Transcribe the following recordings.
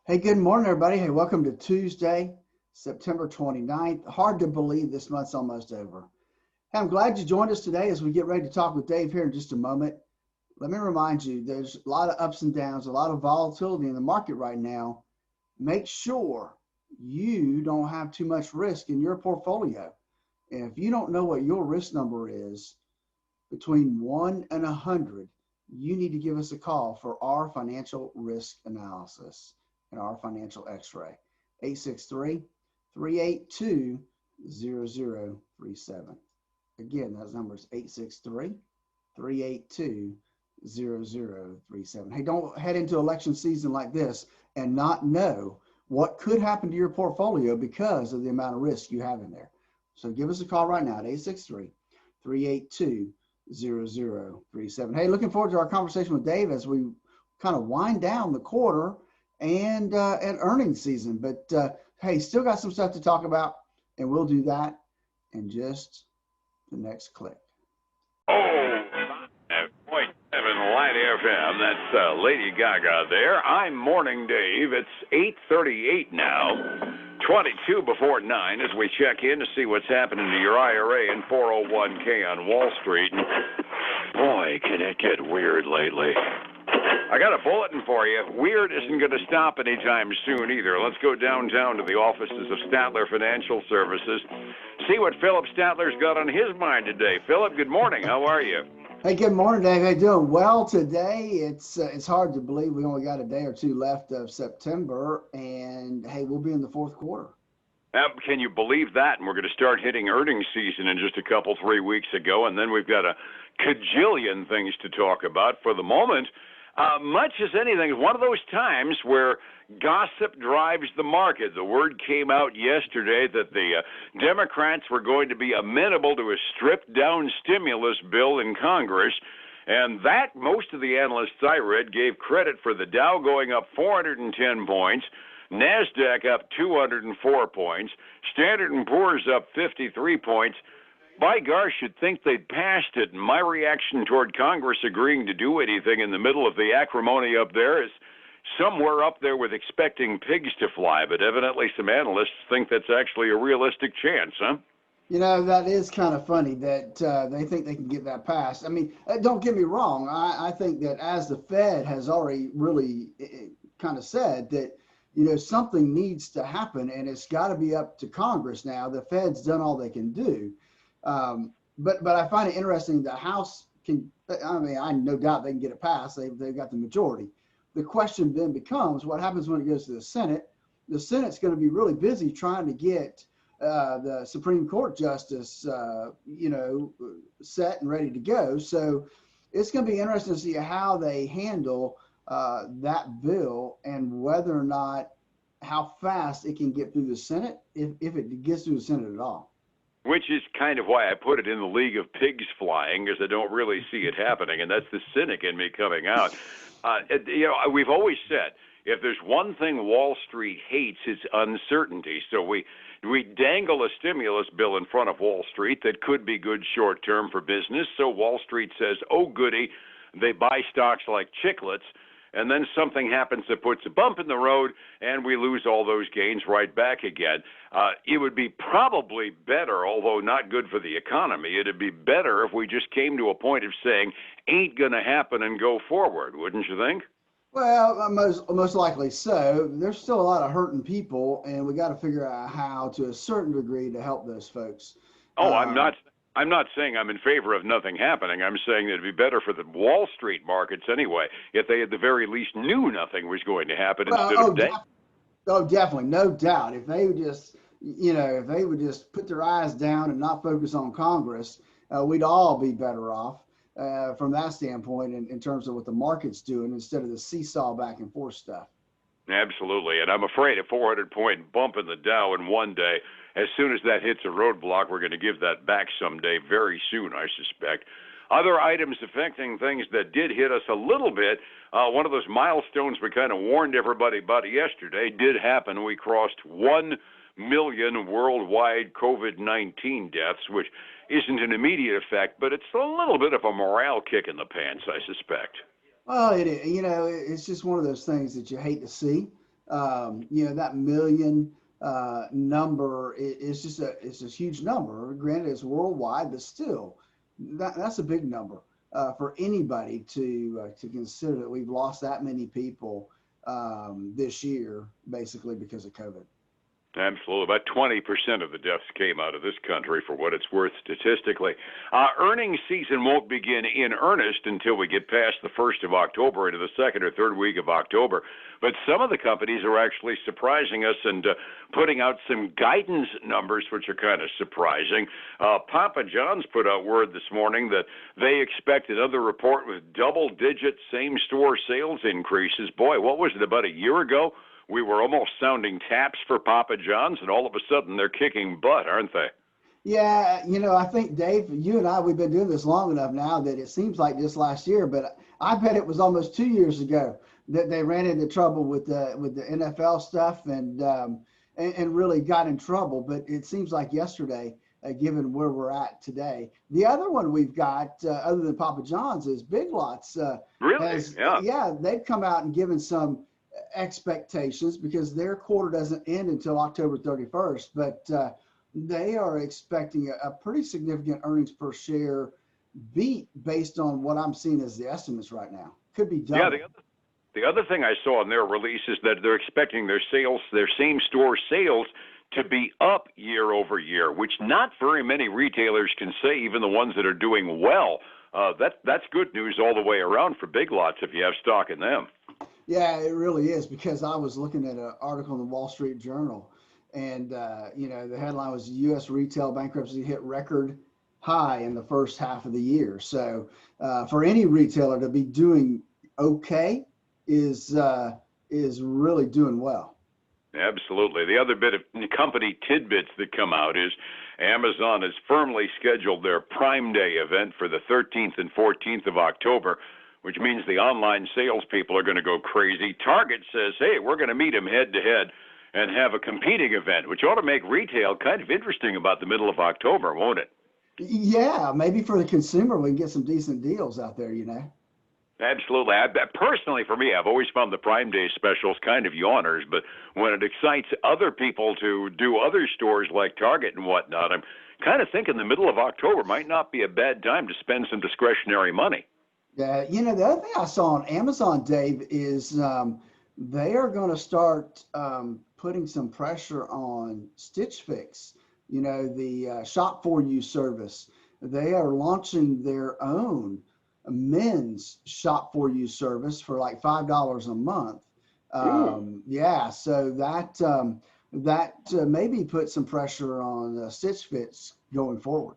Hey, good morning, everybody. Hey, welcome to Tuesday, September 29th. Hard to believe this month's almost over. Hey, I'm glad you joined us today as we get ready to talk with Dave here in just a moment. Let me remind you, there's a lot of ups and downs, a lot of volatility in the market right now. Make sure you don't have too much risk in your portfolio. And if you don't know what your risk number is between 1 and 100, you need to give us a call for our financial risk analysis and our financial x-ray. 863-382-0037. Again, that number is 863-382-0037. Hey, don't head into election season like this and not know what could happen to your portfolio because of the amount of risk you have in there. So give us a call right now at 863-382-0037. Hey, looking forward to our conversation with Dave as we kind of wind down the quarter and earnings season. But hey, still got some stuff to talk about, and we'll do that in just the next click. Oh, 5.7 Light FM. That's Lady Gaga there. I'm Morning Dave. It's 8:38 now. 22 before 9 as we check in to see what's happening to your IRA and 401k on Wall Street. And boy, can it get weird lately. I got a bulletin for you. Weird isn't going to stop anytime soon either. Let's go downtown to the offices of Statler Financial Services. See what Phillip Statler's got on his mind today. Phillip, good morning. How are you? Hey, good morning, Dave. How you doing? Well, today it's hard to believe we only got a day or two left of September, and hey, we'll be in the fourth quarter. Can you believe that? And we're going to start hitting earnings season in just a couple, 3 weeks ago, and then we've got a cajillion things to talk about. For the moment, much as anything, it's one of those times where gossip drives the market. The word came out yesterday that the Democrats were going to be amenable to a stripped-down stimulus bill in Congress, and that, most of the analysts I read gave credit for the Dow going up 410 points, NASDAQ up 204 points, Standard & Poor's up 53 points. By gosh, you'd think they'd passed it. And my reaction toward Congress agreeing to do anything in the middle of the acrimony up there is somewhere up there with expecting pigs to fly. But evidently some analysts think that's actually a realistic chance, huh? You know, that is kind of funny that they think they can get that passed. I mean, don't get me wrong. I think that as the Fed has already really kind of said that, you know, something needs to happen and it's got to be up to Congress now. The Fed's done all they can do. But I find it interesting the House can, I no doubt they can get it passed. They've got the majority. The question then becomes what happens when it goes to the Senate. The Senate's going to be really busy trying to get the Supreme Court justice, set and ready to go. So it's going to be interesting to see how they handle that bill and whether or not how fast it can get through the Senate, if it gets through the Senate at all. Which is kind of why I put it in the league of pigs flying, because I don't really see it happening, and that's the cynic in me coming out. We've always said, if there's one thing Wall Street hates, it's uncertainty. So we dangle a stimulus bill in front of Wall Street that could be good short-term for business. So Wall Street says, oh, goody, they buy stocks like Chiclets, and then something happens that puts a bump in the road, and we lose all those gains right back again. It would be probably better, although not good for the economy, it'd be better if we just came to a point of saying, ain't going to happen and go forward, wouldn't you think? Well, most likely so. There's still a lot of hurting people, and we got to figure out how, to a certain degree, to help those folks. Oh, I'm not saying I'm in favor of nothing happening. I'm saying that it'd be better for the Wall Street markets anyway if they at the very least knew nothing was going to happen instead of definitely, no doubt. If they would just, put their eyes down and not focus on Congress, we'd all be better off from that standpoint in terms of what the market's doing instead of the seesaw back and forth stuff. Absolutely, and I'm afraid a 400-point bump in the Dow in one day, as soon as that hits a roadblock, we're going to give that back someday, very soon, I suspect. Other items affecting things that did hit us a little bit, one of those milestones we kind of warned everybody about yesterday did happen. We crossed 1 million worldwide COVID-19 deaths, which isn't an immediate effect, but it's a little bit of a morale kick in the pants, I suspect. Well, it's just one of those things that you hate to see. That million number is just it's a huge number. Granted, it's worldwide, but still, that's a big number for anybody to consider that we've lost that many people this year, basically because of COVID. Absolutely. About 20% of the deaths came out of this country, for what it's worth statistically. Earnings season won't begin in earnest until we get past the 1st of October into the second or third week of October. But some of the companies are actually surprising us and putting out some guidance numbers, which are kind of surprising. Papa John's put out word this morning that they expect another report with double-digit same-store sales increases. Boy, what was it, about a year ago? We were almost sounding taps for Papa John's, and all of a sudden they're kicking butt, aren't they? Yeah, I think, Dave, you and I, we've been doing this long enough now that it seems like just last year, but I bet it was almost 2 years ago that they ran into trouble with the NFL stuff and really got in trouble. But it seems like yesterday, given where we're at today. The other one we've got, other than Papa John's, is Big Lots. Really? Yeah, they've come out and given some expectations because their quarter doesn't end until October 31st, but they are expecting a pretty significant earnings per share beat based on what I'm seeing as the estimates right now. Could be double. Yeah, the other thing I saw in their release is that they're expecting their same-store sales to be up year over year, which not very many retailers can say, even the ones that are doing well. That's good news all the way around for Big Lots if you have stock in them. Yeah, it really is, because I was looking at an article in the Wall Street Journal, and the headline was U.S. retail bankruptcy hit record high in the first half of the year. So for any retailer to be doing okay is really doing well. Absolutely. The other bit of company tidbits that come out is Amazon has firmly scheduled their Prime Day event for the 13th and 14th of October, which means the online salespeople are going to go crazy. Target says, hey, we're going to meet them head-to-head and have a competing event, which ought to make retail kind of interesting about the middle of October, won't it? Yeah, maybe for the consumer, we can get some decent deals out there, Absolutely. Personally, for me, I've always found the Prime Day specials kind of yawners, but when it excites other people to do other stores like Target and whatnot, I'm kind of thinking the middle of October might not be a bad time to spend some discretionary money. Yeah, the other thing I saw on Amazon, Dave, is they are going to start putting some pressure on Stitch Fix, the Shop For You service. They are launching their own men's Shop For You service for like $5 a month. Yeah, so that maybe put some pressure on Stitch Fix going forward.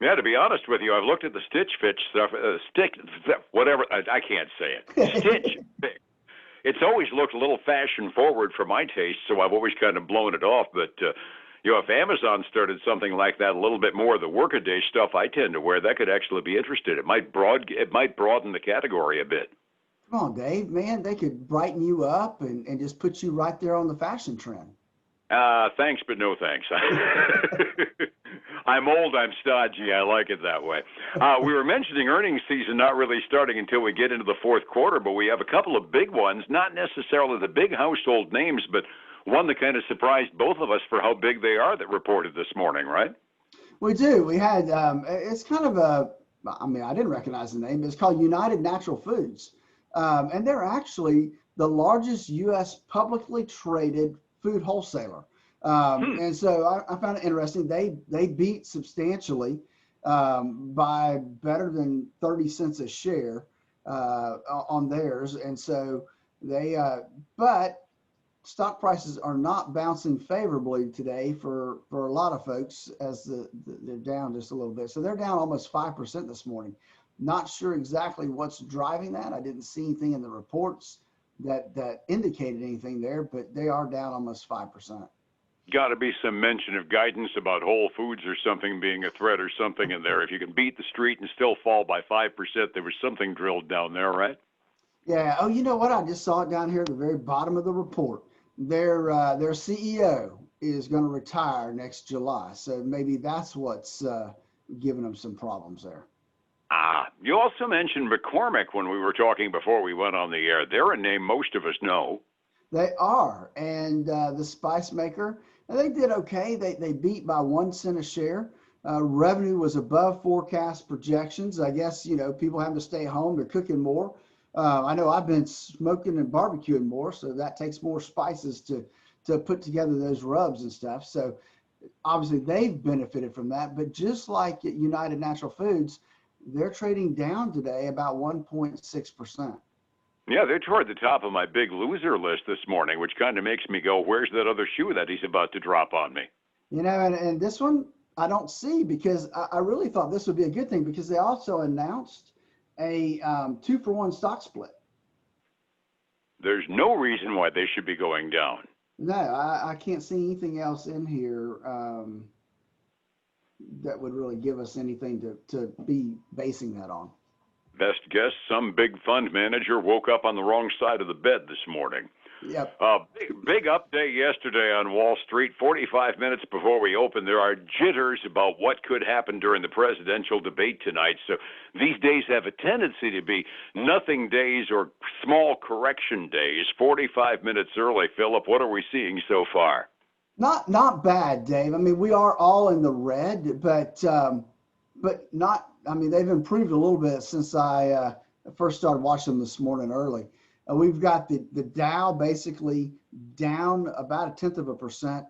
Yeah, to be honest with you, I've looked at the Stitch Fix stuff, whatever, I can't say it. Stitch Fix. It's always looked a little fashion forward for my taste, so I've always kind of blown it off. But, if Amazon started something like that, a little bit more of the workaday stuff I tend to wear, that could actually be interesting. It might broaden the category a bit. Come on, Dave, man, they could brighten you up and just put you right there on the fashion trend. Thanks, but no thanks. I'm old, I'm stodgy. I like it that way. We were mentioning earnings season not really starting until we get into the fourth quarter, but we have a couple of big ones, not necessarily the big household names, but one that kind of surprised both of us for how big they are that reported this morning, right? We do. We had, it's kind of I didn't recognize the name. It's called United Natural Foods. And they're actually the largest U.S. publicly traded food wholesaler. And so I found it interesting. They beat substantially by better than 30 cents a share on theirs. And so but stock prices are not bouncing favorably today for a lot of folks, as they're down just a little bit. So they're down almost 5% this morning. Not sure exactly what's driving that. I didn't see anything in the reports that indicated anything there, but they are down almost 5%. Got to be some mention of guidance about Whole Foods or something being a threat or something in there. If you can beat the street and still fall by 5%, there was something drilled down there, right? Yeah. Oh, you know what? I just saw it down here at the very bottom of the report. Their CEO is going to retire next July, so maybe that's what's giving them some problems there. You also mentioned McCormick when we were talking before we went on the air. They're a name most of us know. They are, and the Spice Maker, they did okay. They beat by 1 cent a share. Revenue was above forecast projections. I guess people having to stay home, they're cooking more. I know I've been smoking and barbecuing more, so that takes more spices to put together those rubs and stuff. So obviously they've benefited from that. But just like at United Natural Foods, they're trading down today about 1.6%. Yeah, they're toward the top of my big loser list this morning, which kind of makes me go, where's that other shoe that he's about to drop on me? And this one I don't see, because I really thought this would be a good thing, because they also announced a 2-for-1 stock split. There's no reason why they should be going down. No, I can't see anything else in here that would really give us anything to be basing that on. Best guess, some big fund manager woke up on the wrong side of the bed this morning. Yep. Big update yesterday on Wall Street. 45 minutes before we open, there are jitters about what could happen during the presidential debate tonight. So these days have a tendency to be nothing days or small correction days. 45 minutes early, Phillip. What are we seeing so far? Not bad, Dave. I mean, we are all in the red, but not. I mean, they've improved a little bit since I first started watching them this morning early. We've got the Dow basically down about 1/10%.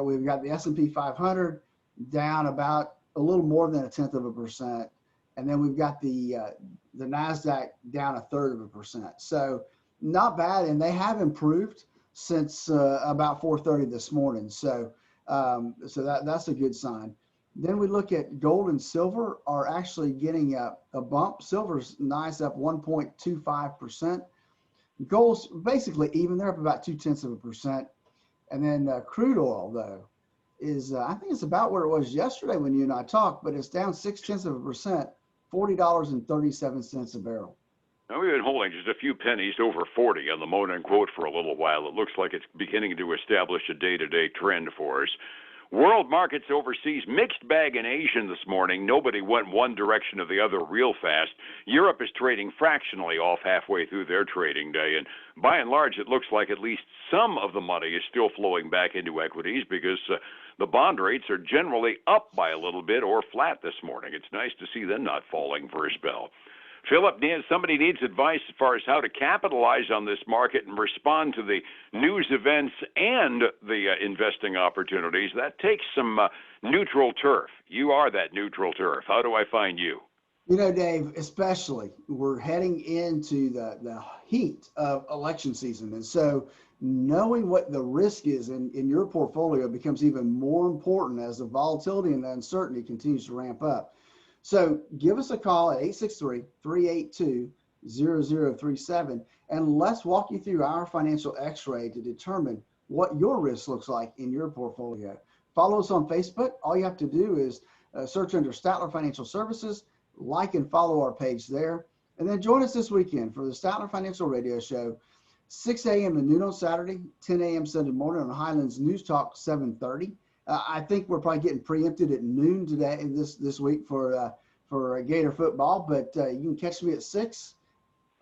We've got the S&P 500 down about a little more than 1/10%, and then we've got the Nasdaq down 1/3%. So not bad, and they have improved since about 4:30 this morning. So that's a good sign. Then we look at gold and silver are actually getting a bump. Silver's nice, up 1.25%. Gold's basically even. They're up about 0.2%. And then crude oil, though, is I think it's about where it was yesterday when you and I talked, but it's down 0.6%, $40.37 a barrel. Now, we've been holding just a few pennies over 40 on the Monin quote for a little while. It looks like it's beginning to establish a day-to-day trend for us. World markets overseas, mixed bag in Asia this morning. Nobody went one direction or the other real fast. Europe is trading fractionally off halfway through their trading day. And by and large, it looks like at least some of the money is still flowing back into equities, because the bond rates are generally up by a little bit or flat this morning. It's nice to see them not falling for a spell. Phillip, somebody needs advice as far as how to capitalize on this market and respond to the news events and the investing opportunities. That takes some neutral turf. You are that neutral turf. How do I find you? Dave, especially we're heading into the heat of election season. And so knowing what the risk is in your portfolio becomes even more important as the volatility and the uncertainty continues to ramp up. So give us a call at 863-382-0037, and let's walk you through our financial x-ray to determine what your risk looks like in your portfolio. Follow us on Facebook. All you have to do is search under Statler Financial Services, like and follow our page there, and then join us this weekend for the Statler Financial Radio Show, 6 a.m. to noon on Saturday, 10 a.m. Sunday morning on Highlands News Talk 730. I think we're probably getting preempted at noon today, this week for Gator football, but you can catch me at 6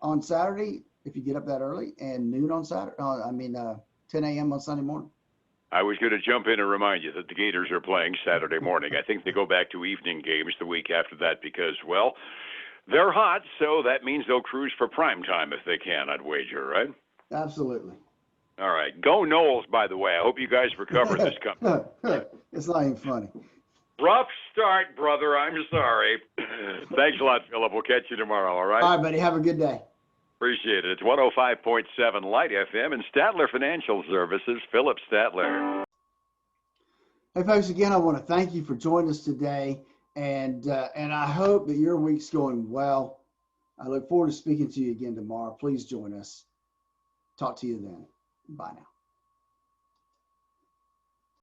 on Saturday if you get up that early, and noon on Saturday. 10 a.m. on Sunday morning. I was going to jump in and remind you that the Gators are playing Saturday morning. I think they go back to evening games the week after that because, well, they're hot, so that means they'll cruise for prime time if they can, I'd wager, right? Absolutely. All right. Go Noles, by the way. I hope you guys recover this coming. It's not even funny. Rough start, brother. I'm sorry. Thanks a lot, Phillip. We'll catch you tomorrow, all right? All right, buddy. Have a good day. Appreciate it. It's 105.7 Light FM and Statler Financial Services, Phillip Statler. Hey, folks, again, I want to thank you for joining us today, and I hope that your week's going well. I look forward to speaking to you again tomorrow. Please join us. Talk to you then. Bye now.